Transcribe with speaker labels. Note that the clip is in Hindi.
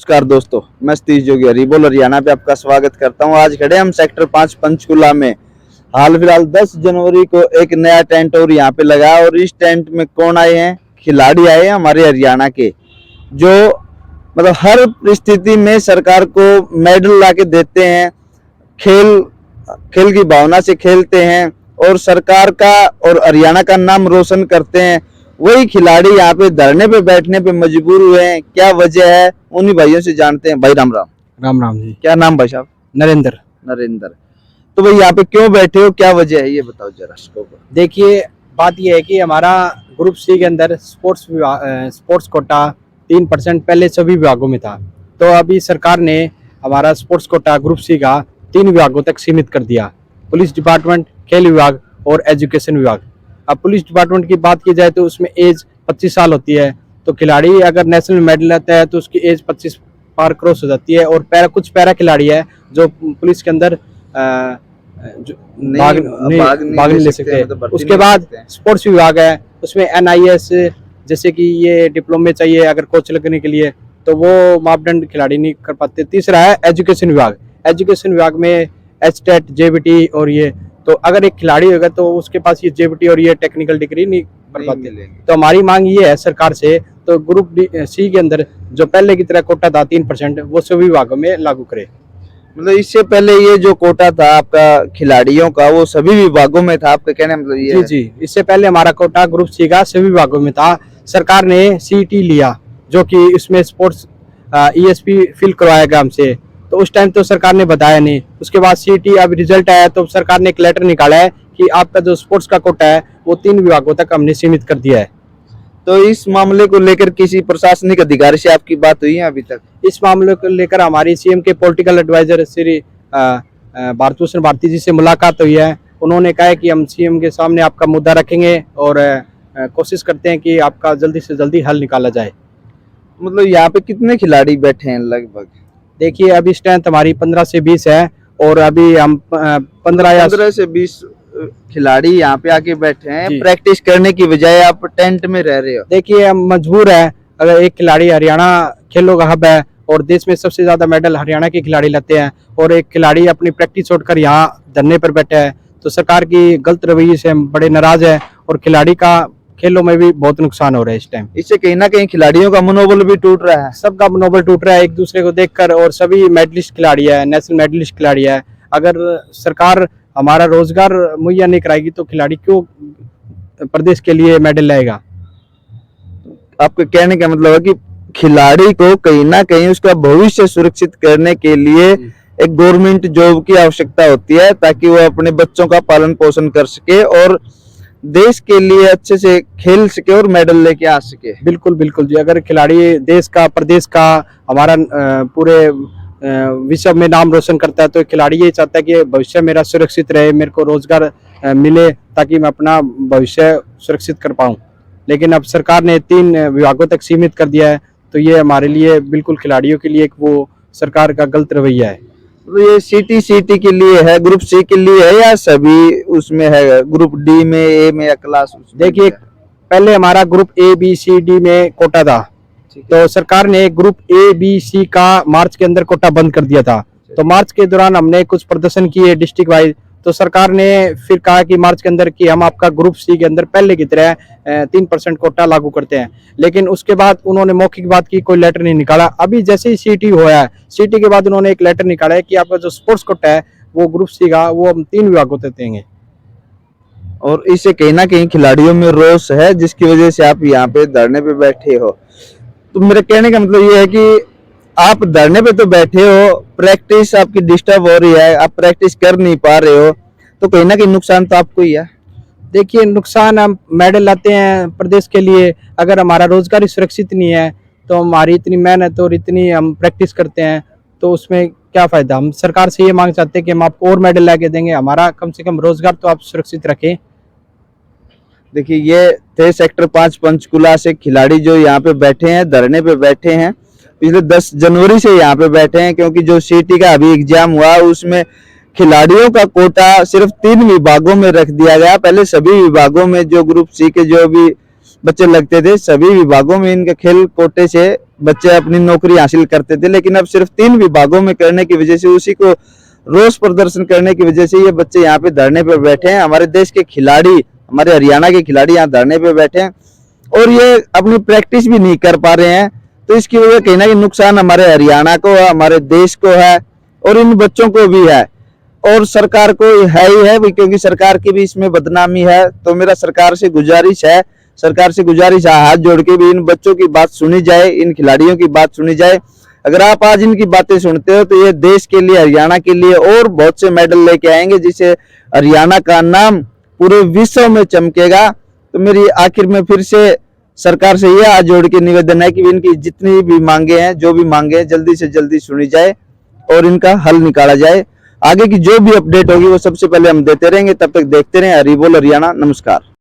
Speaker 1: नमस्कार दोस्तों, मैं सतीश जोगी हरिबोल हरियाणा पे आपका स्वागत करता हूं। आज खड़े हम सेक्टर 5 पंचकुला में। हाल फिलहाल 10 जनवरी को एक नया टेंट और यहाँ पे लगा और इस टेंट में कौन आए हैं? खिलाड़ी आए हैं हमारे हरियाणा के, जो मतलब हर परिस्थिति में सरकार को मेडल ला के देते हैं, खेल की भावना से खेलते हैं और सरकार का और हरियाणा का नाम रोशन करते हैं। वही खिलाड़ी यहाँ पे धरने पे बैठने पे मजबूर हुए हैं। क्या वजह है, उन्हीं भाइयों से जानते हैं। भाई राम राम।
Speaker 2: राम राम जी।
Speaker 1: क्या नाम भाई साहब?
Speaker 2: नरेंद्र।
Speaker 1: तो भाई यहाँ पे क्यों बैठे हो, क्या वजह है, ये बताओ जरा।
Speaker 2: देखिए, बात ये है कि हमारा ग्रुप सी के अंदर स्पोर्ट्स कोटा 3% पहले सभी विभागों में था। तो अभी सरकार ने हमारा स्पोर्ट्स कोटा ग्रुप सी का 3 विभागों तक सीमित कर दिया, पुलिस डिपार्टमेंट, खेल विभाग और एजुकेशन विभाग। अब पुलिस डिपार्टमेंट की बात की जाए तो उसमें एज 25 साल होती है। तो खिलाड़ी अगर नेशनल मेडल लेता है तो उसकी एज 25 पार क्रॉस हो जाती है। और कुछ पैरा खिलाड़ी है जो पुलिस के अंदर भाग नहीं ले सकते। उसके बाद स्पोर्ट्स विभाग है, उसमें NIS जैसे कि ये डिप्लोमे चाहिए अगर कोच लगने के लिए, तो वो मापदंड खिलाड़ी नहीं कर पाते। तीसरा है एजुकेशन विभाग। एजुकेशन विभाग में HTET, JBT और ये, तो अगर एक खिलाड़ी होगा तो उसके पास ये JBT और ये टेक्निकल डिग्री नहीं कर पाते। तो हमारी मांग ये है सरकार से, तो ग्रुप सी के अंदर जो पहले की तरह कोटा था 3%, वो सभी विभागों में लागू करे।
Speaker 1: मतलब इससे पहले ये जो कोटा था आपका खिलाड़ियों का, वो सभी विभागों में था, आपका कहने मतलब ये?
Speaker 2: जी, इससे पहले हमारा कोटा ग्रुप सी का सभी विभागों में था। सरकार ने CET लिया, जो कि इसमें स्पोर्ट्स ESP फिल करवाएगा हमसे, तो उस टाइम तो सरकार ने बताया नहीं। उसके बाद CET अब रिजल्ट आया तो सरकार ने एक लेटर निकाला है कि आपका जो स्पोर्ट्स का कोटा है वो 3 विभागों तक हमने सीमित कर दिया है।
Speaker 1: तो इस मामले को लेकर किसी प्रशासनिक अधिकारी से आपकी बात हुई है अभी तक?
Speaker 2: इस मामले को लेकर हमारी CM के पॉलिटिकल एडवाइजर श्री भारतभूषण भारती जी से मुलाकात हुई है। उन्होंने कहा है कि हम CM के सामने आपका मुद्दा रखेंगे और कोशिश करते हैं कि आपका जल्दी से जल्दी हल निकाला जाए।
Speaker 1: मतलब यहाँ पे कितने खिलाड़ी बैठे हैं लगभग?
Speaker 2: देखिए, अभी स्ट्रेंथ हमारी 15 से 20 है और अभी हम 15
Speaker 1: से 20 खिलाड़ी यहाँ पे आके बैठे हैं प्रैक्टिस करने की बजाय। आप टेंट में रह रहे हो।
Speaker 2: देखिए, हम मजबूर है। अगर एक खिलाड़ी, हरियाणा खेलों का हब है और देश में सबसे ज्यादा मेडल हरियाणा के खिलाड़ी लाते हैं, और एक खिलाड़ी अपनी प्रैक्टिस छोड़कर यहाँ धरने पर बैठा है, तो सरकार की गलत रवैये से हम बड़े नाराज है और खिलाड़ी का खेलों में भी बहुत नुकसान हो रहा है इस टाइम।
Speaker 1: इससे कहीं ना कहीं खिलाड़ियों का मनोबल भी टूट रहा है।
Speaker 2: सबका मनोबल टूट रहा है एक दूसरे को देखकर, और सभी मेडलिस्ट खिलाड़ी है, नेशनल मेडलिस्ट खिलाड़ी है। अगर सरकार हमारा रोजगार मुहैया नहीं कराएगी तो खिलाड़ी क्यों प्रदेश के लिए मेडल लाएगा?
Speaker 1: आपके कहने का मतलब है कि खिलाड़ी को कहीं ना कहीं उसका भविष्य सुरक्षित करने के लिए एक गवर्नमेंट जॉब की आवश्यकता होती है, ताकि वो अपने बच्चों का पालन पोषण कर सके और देश के लिए अच्छे से खेल सके और मेडल लेके आ सके।
Speaker 2: बिल्कुल बिल्कुल जी। अगर खिलाड़ी देश का, प्रदेश का, हमारा पूरे विश्व में नाम रोशन करता है, तो खिलाड़ी ये चाहता है कि भविष्य मेरा सुरक्षित रहे, मेरे को रोजगार मिले, ताकि मैं अपना भविष्य सुरक्षित कर पाऊं। लेकिन अब सरकार ने 3 विभागों तक सीमित कर दिया है, तो ये हमारे लिए बिल्कुल खिलाड़ियों के लिए एक वो सरकार का गलत रवैया है।
Speaker 1: तो ये CT के लिए है, ग्रुप सी के लिए है, या सभी उसमें है? ग्रुप D में, A में, या क्लास?
Speaker 2: देखिए, पहले हमारा group A, B, C, D में कोटा था, तो सरकार ने ग्रुप A, B, C का मार्च के अंदर कोटा बंद कर दिया था। तो मार्च के दौरान हमने कुछ प्रदर्शन किए डिस्ट्रिक्ट वाइज, तो सरकार ने फिर कहा कि मार्च के अंदर कि हम आपका ग्रुप C के अंदर पहले की तरह 3% कोटा लागू करते हैं। लेकिन उसके बाद उन्होंने मौखिक बात की, कोई लेटर नहीं निकाला। अभी जैसे ही CET हुआ है, CET के बाद उन्होंने एक लेटर निकाला है कि आपका जो स्पोर्ट्स कोटा है वो ग्रुप C का, वो हम 3 विभागों तक देंगे।
Speaker 1: और इससे कहीं ना कहीं खिलाड़ियों में रोष है, जिसकी वजह से आप यहाँ पे धरने पे बैठे हो। तो मेरे कहने का मतलब ये है कि आप धरने पे तो बैठे हो, प्रैक्टिस आपकी डिस्टर्ब हो रही है, आप प्रैक्टिस कर नहीं पा रहे हो, तो कहीं ना कहीं नुकसान तो आपको ही है।
Speaker 2: देखिए, नुकसान, हम मेडल लाते हैं प्रदेश के लिए, अगर हमारा रोजगार ही सुरक्षित नहीं है तो हमारी इतनी मेहनत और इतनी हम प्रैक्टिस करते हैं तो उसमें क्या फायदा? हम सरकार से ये मांग चाहते हैं कि हम आपको और मेडल ला के देंगे, हमारा कम से कम रोजगार तो आप सुरक्षित रखें।
Speaker 1: देखिए, ये थे सेक्टर 5 पंचकुला से खिलाड़ी जो यहाँ पे बैठे हैं, धरने पे बैठे हैं। पिछले 10 जनवरी से यहाँ पे बैठे हैं, क्योंकि जो CET का अभी एग्जाम हुआ उसमें खिलाड़ियों का कोटा सिर्फ 3 विभागों में रख दिया गया। पहले सभी विभागों में जो ग्रुप C के जो भी बच्चे लगते थे। सभी विभागों में इनके खेल कोटे से बच्चे अपनी नौकरी हासिल करते थे, लेकिन अब सिर्फ 3 विभागों में करने की वजह से, उसी को रोष प्रदर्शन करने की वजह से ये बच्चे यहाँ पे धरने पे बैठे हैं। हमारे देश के खिलाड़ी, हमारे हरियाणा के खिलाड़ी यहाँ धरने पे बैठे हैं और ये अपनी प्रैक्टिस भी नहीं कर पा रहे हैं। तो इसकी वजह कहीं ना कहीं नुकसान हमारे हरियाणा को है, हमारे देश को है और इन बच्चों को भी है और सरकार को है ही है, क्योंकि सरकार की भी इसमें बदनामी है। तो मेरा सरकार से गुजारिश है, हाथ जोड़ के भी इन बच्चों की बात सुनी जाए, इन खिलाड़ियों की बात सुनी जाए। अगर आप आज इनकी बातें सुनते हो तो ये देश के लिए, हरियाणा के लिए और बहुत से मेडल लेके आएंगे, जिससे हरियाणा का नाम पूरे विश्व में चमकेगा। तो मेरी आखिर में फिर से सरकार से यह हाथ जोड़ के निवेदन है कि इनकी जितनी भी मांगे हैं, जो भी मांगे हैं, जल्दी से जल्दी सुनी जाए और इनका हल निकाला जाए। आगे की जो भी अपडेट होगी वो सबसे पहले हम देते रहेंगे। तब तक देखते रहें हरी बोल हरियाणा। नमस्कार।